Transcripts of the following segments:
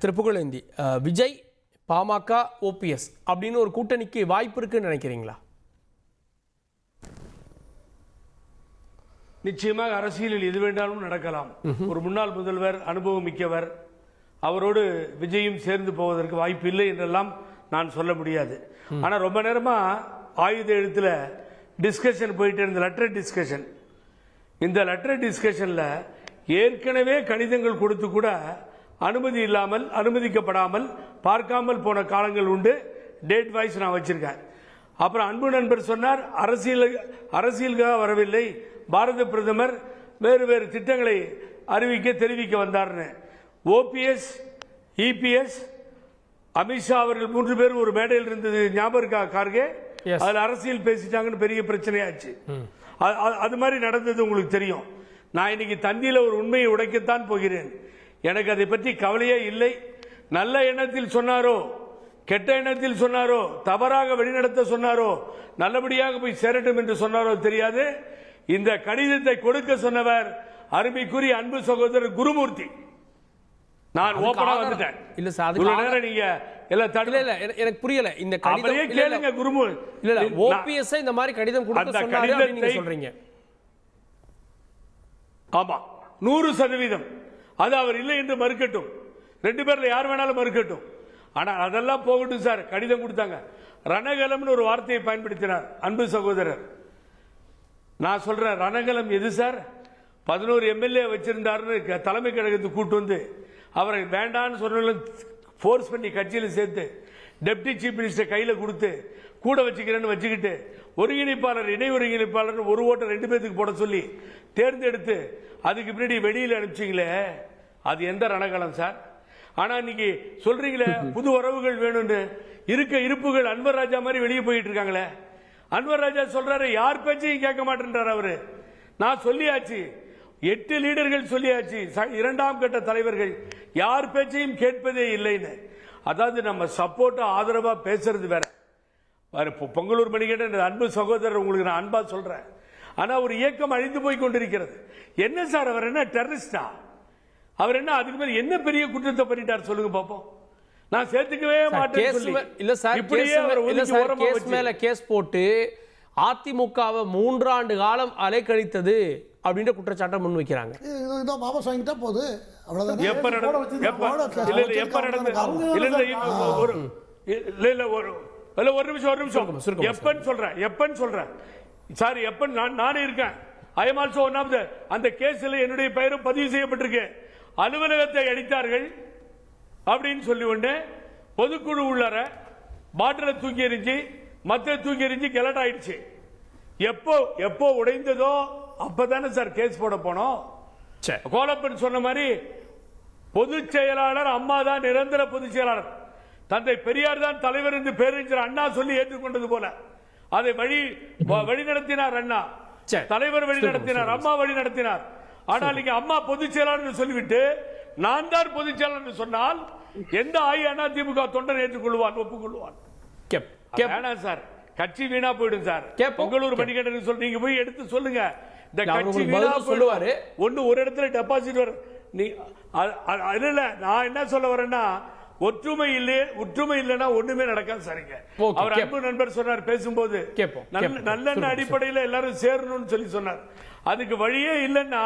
திருப்புகழேந்தி Vijay PMK OPS அப்படின்னு ஒரு கூட்டணிக்கு வாய்ப்பு இருக்குன்னு நினைக்கிறீங்களா? நிச்சயமாக அரசியலில் எது வேண்டாலும் நடக்கலாம். ஒரு முன்னாள் முதல்வர், அனுபவம் மிக்கவர், அவரோடு விஜயும் சேர்ந்து போவதற்கு வாய்ப்பு இல்லை என்றெல்லாம் நான் சொல்ல முடியாது. ஆனா ரொம்ப நேரமா ஆயுத எழுத்துல டிஸ்கஷன் போயிட்டு இருந்த லெட்டர் டிஸ்கஷன், இந்த லெட்டர் டிஸ்கஷன்ல ஏற்கனவே கடிதங்கள் கொடுத்து கூட அனுமதி இல்லாமல், அனுமதிக்கப்படாமல், பார்க்காமல் போன காலங்கள் உண்டு. டேட் வைஸ் நான் வச்சிருக்கேன். அப்புறம் அன்பு நண்பர் சொன்னார், அரசியலுக்காக வரவில்லை, பாரத பிரதமர் வேறு வேறு திட்டங்களை அறிவிக்க தெரிவிக்க வந்தார்னு. ஓபிஎஸ், இபிஎஸ், அமித்ஷா அவர்கள் 3 பேர் ஒரு மேடையில் இருந்தது ஞாபகம் இருக்கா? கார்கே அதுல அரசியல் பேசிட்டாங்கன்னு பெரிய பிரச்சனையாச்சு. அது மாதிரி நடந்தது உங்களுக்கு தெரியும். நான் இன்னைக்கு தந்தியில ஒரு உண்மையை உடைக்கத்தான் போகிறேன். எனக்கு அதை பற்றி கவலையே இல்லை. நல்ல எண்ணத்தில் சொன்னாரோ, கெட்ட எண்ணத்தில் சொன்னாரோ, தவறாக வழிநடத்த சொன்னாரோ, நல்லபடியாக போய் சேரட்டும் என்று சொன்னாரோ தெரியாது. இந்த கடிதத்தை கொடுக்க சொன்னவர் அருமைக்குரிய அன்பு சகோதரர் குருமூர்த்தி. நான் ஓபனா வந்துட்டேன். இல்ல சார், அதுக்கு நேரா நீங்க எல்லாம் தடல இல்ல, எனக்கு புரியல. இந்த கடிதம் கேளுங்க குருமூர்த்தி. இல்ல ஓபிஎஸ் இந்த மாதிரி கடிதம் கொடுக்க சொன்னாரு அப்படி நீங்க சொல்றீங்க. ஆமா, 100% அது அவர் இல்லை என்று மறுக்கட்டும். 2 பேர்ல யார் வேணாலும் மறுக்கட்டும். ஆனா அதெல்லாம் போகட்டும் சார். கடிதம் கொடுத்தாங்க, ரணகலம்னு ஒரு வார்த்தையை பயன்படுத்தினார் அன்பு சகோதரர். நான் சொல்றேன், ரணகலம் எது சார்? 11 எம்எல்ஏ வச்சிருந்தாருன்னு தலைமை கழகத்துக்கு கூட்டு வந்து அவரை வேண்டான்னு சொன்ன ஃபோர்ஸ் பண்ணி கட்சியில் சேர்த்து டெப்டி சீஃப் மினிஸ்டர் கையில கொடுத்து கூட வச்சுக்கிறேன்னு வச்சுக்கிட்டு ஒருங்கிணைப்பாளர், இணை ஒருங்கிணைப்பாளர் ஒரு ஓட்டை 2 பேருக்கு போட சொல்லி தேர்ந்தெடுத்து அதுக்கு பின்னாடி வெளியில் அனுப்பிச்சிங்களே, அது எந்த ரணகலம் சார்? ஆனா இன்னைக்கு சொல்றீங்களே புது உறவுகள் வேணும்னு, இருக்க இருப்புகள் அன்வர் ராஜா மாதிரி வெளியே போயிட்டு இருக்காங்களே. அன்வர் ராஜா சொல்றாரு, யார் பேச்சையும் கேட்க மாட்டேன்றார் அவரு. நான் சொல்லியாச்சு, 8 லீடர்கள் சொல்லியாச்சு, 2ஆம் கட்ட தலைவர்கள் யார் பேச்சையும் கேட்பதே இல்லைன்னு. அதாவது நம்ம சப்போர்ட் ஆதரவா பேசுறது வேற. பொங்கலூர் மணிகண்டன் அன்பு சகோதரர், உங்களுக்கு நான் அன்பா சொல்றேன். ஆனா ஒரு இயக்கம் அழிந்து போய் கொண்டிருக்கிறது. என்ன சார் அவர் என்ன டெரரிஸ்டா? அவர் என்ன அதுக்கு மேல என்ன பெரிய குற்றத்தை பண்ணிட்டார் சொல்லுங்க பாப்போம். நான் சேர்த்துக்கவே மாட்டேன் சொல்லி இல்ல சார், கேஸ் மேல கேஸ் போட்டு அதிமுகவை 3 ஆண்டு காலம் அலைக்கழித்தது அப்படின்ற குற்றச்சாட்டை முன் வைக்கிறாங்க. வாபஸ் வாங்கிட்டா போது அவ்வளவுதான். எப்ப நடந்தது? ஒரு நிமிஷம் எப்பன்னு சொல்றேன் சார். எப்ப நானே இருக்கேன். I am also one of the. அந்த கேஸ்ல என்னுடைய பெயரும் பதிவு செய்யப்பட்டிருக்கு. அலுவலகத்தை அடித்தார்கள் அப்படின்னு சொல்லி ஒண்ணு, பொதுக்குழு உள்ளார பாட்டில தூக்கி எறிஞ்சு, மத்த தூக்கி எறிஞ்சு கெலட் ஆயிடுச்சு. எப்போ உடைந்ததோ அப்பதானே சார் கேஸ் போட போனோம். கோலப்பன் சொன்ன மாதிரி பொதுச் செயலாளர் அம்மா தான் நிரந்தர பொதுச் செயலாளர், தந்தை பெரியார் தான் தலைவர் என்று பேரறிஞர் அண்ணா சொல்லி ஏற்றுக்கொண்டது போல அதை வழி நடத்தினார் அண்ணா. தலைவர் வழி நடத்தினார், அம்மா வழி நடத்தினார். ஆனால் நீங்க அம்மா பொதுச் செயலாளர் சொல்லிவிட்டு நான் தான் பொதுச் செயலாளர் சொன்னால் எந்த அதிமுக தொண்டர் ஏற்றுக்கொள்வான், ஒப்புக்கொள்வான்? சார் கட்சி வீணா போயிடும் சார். பொங்கலூர் மணிகண்டன் சொல்லி நீங்க போய் எடுத்து சொல்லுங்க. இந்த கட்சி வீணா சொல்லுவாரு. ஒரு இடத்துல டெபாசிட் வர இல்ல. நான் என்ன சொல்ல வரேன்னா, ஒற்றுமை இல்லைன்னா ஒண்ணுமே நடக்காது சார். அவர் அன்பு நண்பர் சொன்னார் பேசும்போது, நல்லெண்ண அடிப்படையில் எல்லாரும் சேரணும்னு சொல்லி சொன்னார். அதுக்கு வழியே இல்லைன்னா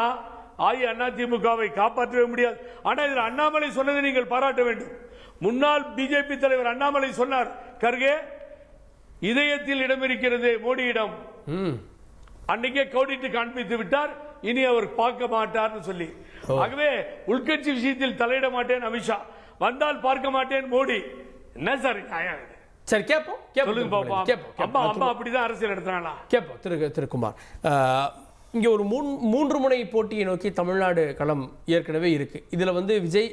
அதிமுகவை காப்பாற்றவே முடியாது. ஆனா இதில் அண்ணாமலை சொன்னதை நீங்கள் பாராட்ட வேண்டும். முன்னாள் பிஜேபி தலைவர் அண்ணாமலை சொன்னார், கர்கே இதயத்தில் இடம் இருக்கிறது மோடியிடம், அன்னைக்கே கோடிட்டு காண்பித்து விட்டார், இனி அவர் பார்க்க மாட்டார் சொல்லி. ஆகவே உள்கட்சி விஷயத்தில் தலையிட மாட்டேன் அமித்ஷா, வந்தால் பார்க்க மாட்டேன் மோடி. என்ன சார் நியாயம்? சரி கேட்போம், சொல்லுங்க பாப்பா. அம்மா அப்படிதான் அரசியல் நடத்துறாங்களா? கேட்போம். திருக்குமார், இங்கே ஒரு 3 முனை போட்டியை நோக்கி தமிழ்நாடு களம் ஏற்கனவே இருக்கு. இதில் விஜய்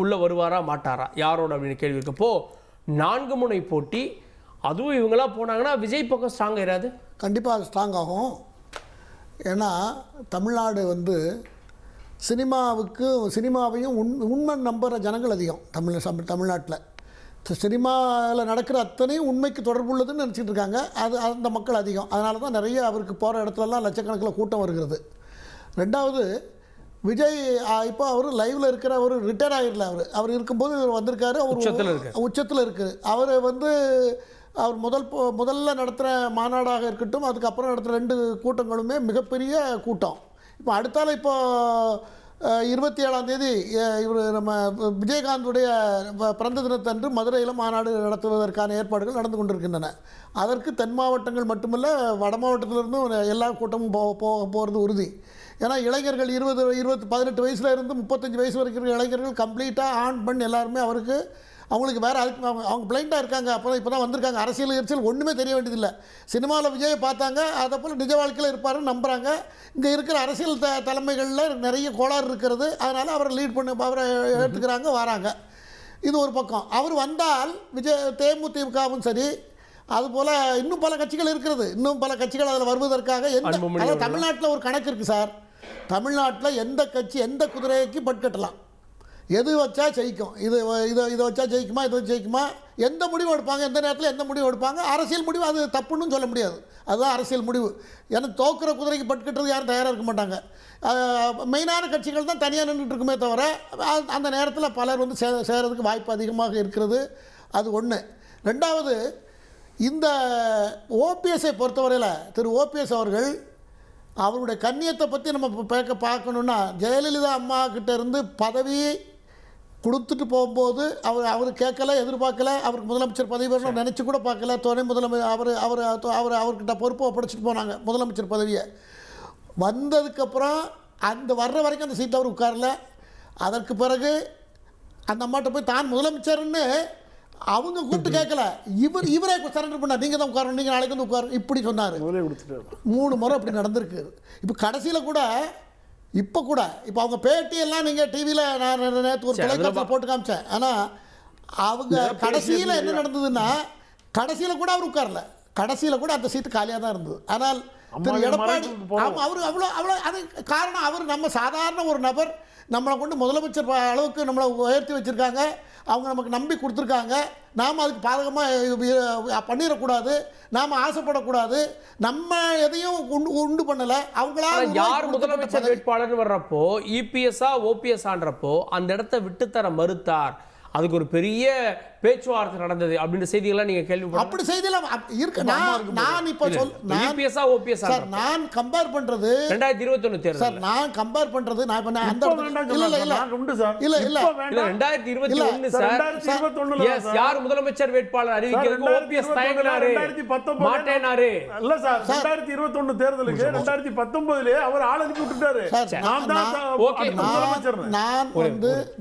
உள்ள வருவாரா மாட்டாரா யாரோட அப்படின்னு கேள்வி இருக்கப்போ 4 முனை போட்டி, அதுவும் இவங்களா போனாங்கன்னா விஜய் பக்கம் ஸ்ட்ராங் ஆயிராது? கண்டிப்பாக அது ஸ்ட்ராங் ஆகும். ஏன்னா தமிழ்நாடு சினிமாவையும் உண்மை நம்புகிற ஜனங்கள் அதிகம் தமிழ்நாட்டில். சினிமாவில் நடக்கிற அத்தனையும் உண்மைக்கு தொடர்பு உள்ளதுன்னு நினச்சிட்டு இருக்காங்க. அந்த மக்கள் அதிகம். அதனால தான் நிறைய அவருக்கு போகிற இடத்துலலாம் லட்சக்கணக்கில் கூட்டம் வருகிறது. ரெண்டாவது, விஜய் இப்போ அவர் லைவ்ல இருக்கிற அவர் ரிட்டையர் ஆகிடல. அவர் இருக்கும்போது இவர் வந்திருக்காரு. அவர் உச்சத்தில் இருக்குது. அவர் அவர் முதல்ல நடத்துகிற மாநாடாக இருக்கட்டும், அதுக்கப்புறம் நடத்துகிற 2 கூட்டங்களுமே மிகப்பெரிய கூட்டம். இப்போ அடுத்தால இப்போ 27ஆம் தேதி இவர் நம்ம விஜயகாந்துடைய பிறந்த தினத்தன்று மதுரையில் மாநாடு நடத்துவதற்கான ஏற்பாடுகள் நடந்து கொண்டிருக்கின்றன. அதற்கு தென் மாவட்டங்கள் மட்டுமல்ல, வட மாவட்டத்திலிருந்தும் எல்லா கூட்டமும் போகிறது உறுதி. ஏன்னா இளைஞர்கள் 18 வயசுல இருந்து 35 வயசு வரைக்கும் இருக்கிற இளைஞர்கள் கம்ப்ளீட்டாக ஆன் பண்ணி எல்லாருமே அவங்களுக்கு வேறு அதுக்கு அவங்க பிளைண்டாக இருக்காங்க. இப்போ தான் வந்திருக்காங்க. அரசியல் ஒன்றுமே தெரிய வேண்டியதில்லை. சினிமாவில் விஜயை பார்த்தாங்க, அதை போல் நிஜ வாழ்க்கையில் இருப்பாருன்னு நம்புகிறாங்க. இங்கே இருக்கிற அரசியல் தலைமைகளில் நிறைய கோளாறு இருக்கிறது. அதனால் அவரை லீட் பண்ணி அவரை எடுத்துக்கிறாங்க, வராங்க. இது ஒரு பக்கம். அவர் வந்தால் தேமுதிகவும் சரி, அதுபோல் இன்னும் பல கட்சிகள் இருக்கிறது. இன்னும் பல கட்சிகள் அதில் வருவதற்காக அதாவது தமிழ்நாட்டில் ஒரு கணக்கு இருக்குது சார். தமிழ்நாட்டில் எந்த கட்சி எந்த குதிரைக்கு பட்கட்டலாம், எது வச்சா ஜெயிக்கும், இதை வச்சா ஜெயிக்குமா, இது வச்சு ஜெயிக்குமா, எந்த முடிவு எடுப்பாங்க, எந்த நேரத்தில் எந்த முடிவு எடுப்பாங்க. அரசியல் முடிவு அது தப்புன்னு சொல்ல முடியாது. அதுதான் அரசியல் முடிவு. ஏன்னா தோக்குற குதிரைக்கு பட்கட்டுறது யாரும் தயாராக இருக்க மாட்டாங்க. மெயினான கட்சிகள் தான் தனியாக நின்றுட்டு இருக்குமே தவிர அந்த நேரத்தில் பலர் சேரதுக்கு வாய்ப்பு அதிகமாக இருக்கிறது. அது ஒன்று. ரெண்டாவது, இந்த ஓபிஎஸ்ஸை பொறுத்தவரையில் திரு ஓபிஎஸ் அவர்கள் அவருடைய கண்ணியத்தை பற்றி நம்ம பார்க்கணுன்னா, ஜெயலலிதா அம்மா கிட்ட இருந்து பதவி கொடுத்துட்டு போகும்போது அவர் கேட்கல, எதிர்பார்க்கல. அவருக்கு முதலமைச்சர் பதவி வரணும் நினச்சி கூட பார்க்கல. துணை முதலமைச்சர் அவர்கிட்ட பொறுப்பை ஒப்படைச்சிட்டு போனாங்க முதலமைச்சர் பதவியை. வந்ததுக்கப்புறம் அந்த வர்ற வரைக்கும் அந்த சீட்டை அவர் உட்காரல. அதற்கு பிறகு அந்த அம்மாட்ட போய் தான் முதலமைச்சர்னு அவங்க கூப்பிட்டு கேட்கல, இவரே சரண்டர் பண்ணார். நீங்கள் தான் உட்காரணும், நீங்கள் நாளைக்கு வந்து உட்காரணும் இப்படி சொன்னார். 3 முறை அப்படி நடந்திருக்கு. இப்போ கடைசியில் கூட இப்போ அவங்க பேட்டியெல்லாம் நீங்கள் டிவியில் நான் நேற்று ஒரு தொலைக்காட்சியில் போட்டு காமிச்சேன். ஆனால் அவங்க கடைசியில் என்ன நடந்ததுன்னா, கடைசியில் கூட அவர் உட்காரல. கடைசியில் கூட அந்த சீட்டு காலியாக தான் இருந்தது. ஆனால் திரு எடப்பாடி அவர் அவ்வளோ அது காரணம், அவர் நம்ம சாதாரண ஒரு நபர், நம்மளை கொண்டு முதலமைச்சர் அளவுக்கு நம்மளை உயர்த்தி வச்சுருக்காங்க. அவங்க நமக்கு நம்பி கொடுத்துருக்காங்க. நாம் அதுக்கு பாதகமாக பண்ணிடக்கூடாது, நாம் ஆசைப்படக்கூடாது. நம்ம எதையும் உண்டு பண்ணலை. அவங்களால யார் முதலமைச்சர் வேட்பாளர் வர்றப்போ இபிஎஸ்ஆ ஓபிஎஸ்ஆன்றப்போ அந்த இடத்த விட்டுத்தர மறுத்தார். அதுக்கு ஒரு பெரிய பேச்சுவார்த்தை நடந்தது அப்படின்ற செய்திகள்லாம் நீங்க கேள்விப்பட்ட? அப்படி செய்தியெல்லாம் இருக்கு. நான் இப்போ இபிஎஸ்ஆ ஓபிஎஸ் சார் நான் கம்பேர் பண்றது 2021 தேர்தல் சார். நான் கம்பேர் பண்றது நான் இப்ப அந்த இல்ல 2021 சார். எஸ், யார் முதலமைச்சர் வேட்பாளர் அறிவிக்கிறது ஓபிஎஸ் தயங்கினாரு, மாட்டேனாரு. இல்ல சார், 2021 தேர்தலுக்கு 2019 அவர் ஆள் அனுப்பி விட்டுட்டாரு.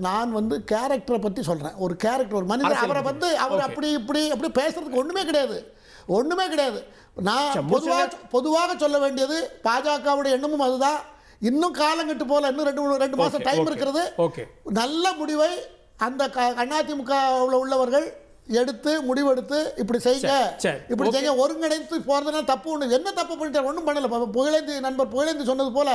நான் கேரக்டரை பத்தி சொல்றேன். ஒரு கேரக்டர், ஒரு மனிதர், அவரை அவர் அப்படி பேசுறதுக்கு ஒண்ணுமே கிடையாது. நான் பொதுவாக சொல்ல வேண்டியது பாஜகவுடைய எண்ணமும் அதுதான். இன்னும் காலங்கட்டு போல இன்னும் 2 மாசம் டைம் இருக்கிறது. நல்ல முடிவை அந்த அதிமுக உள்ளவர்கள் முடிவெடுத்து இப்படி செய்ய ஒருங்கிணைத்து போறதுனா தப்பு. ஒண்ணு என்ன தப்பு பண்ணிட்டாரு? ஒன்றும் பண்ணல. நண்பர் புகழேந்தி சொன்னது போல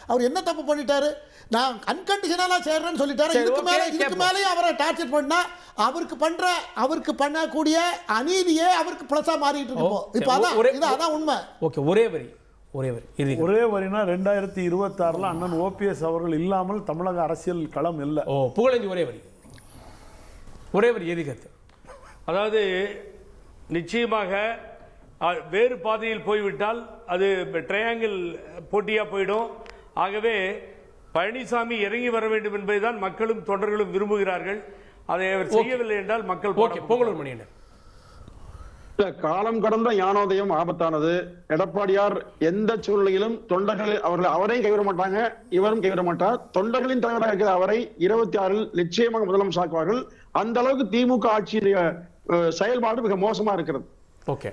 அவர் என்ன தப்பு பண்ணிட்டாரு? நான் அன்கண்டிஷனலா சேர்றேன்னு சொல்லிட்டாரு. இதுக்கு மேலேயும் அவரை டார்ச்சர் பண்ணா அவருக்கு பண்ணக்கூடிய அநீதியே அவருக்கு பிளஸா மாறிட்டு இருக்கும். இப்போ அதான் உண்மை. ஓகே, ஒரே வரினா 2026 அண்ணன் ஓபிஎஸ் அவர்கள் இல்லாமல் தமிழக அரசியல் களம் இல்லை. புகழேந்தி ஒரே வரி எதிர்த்து. அதாவது நிச்சயமாக வேறு பாதையில் போய்விட்டால் அது ட்ரையாங்கிள் போட்டியா போயிடும். ஆகவே பழனிசாமி இறங்கி வர வேண்டும் என்பதுதான் மக்களும் தொண்டர்களும் விரும்புகிறார்கள். அதை அவர் செய்யவில்லை என்றால் மக்கள் பொங்கலூர் மணி காலம் கடந்த ஞானோதயம் ஆபத்தானது. எடப்பாடியார் எந்த சூழ்நிலையிலும் தொண்டர்கள் அவரையும் கைவிட மாட்டாங்க, இவரும் கைவிட மாட்டார். தொண்டர்களின் தலைவராக இருக்கிற அவரை 26 நிச்சயமாக முதலமைச்சர் ஆக்குவார்கள். அந்த அளவுக்கு திமுக ஆட்சியுடைய செயல்பாடு மிக மோசமா இருக்கிறது. ஓகே.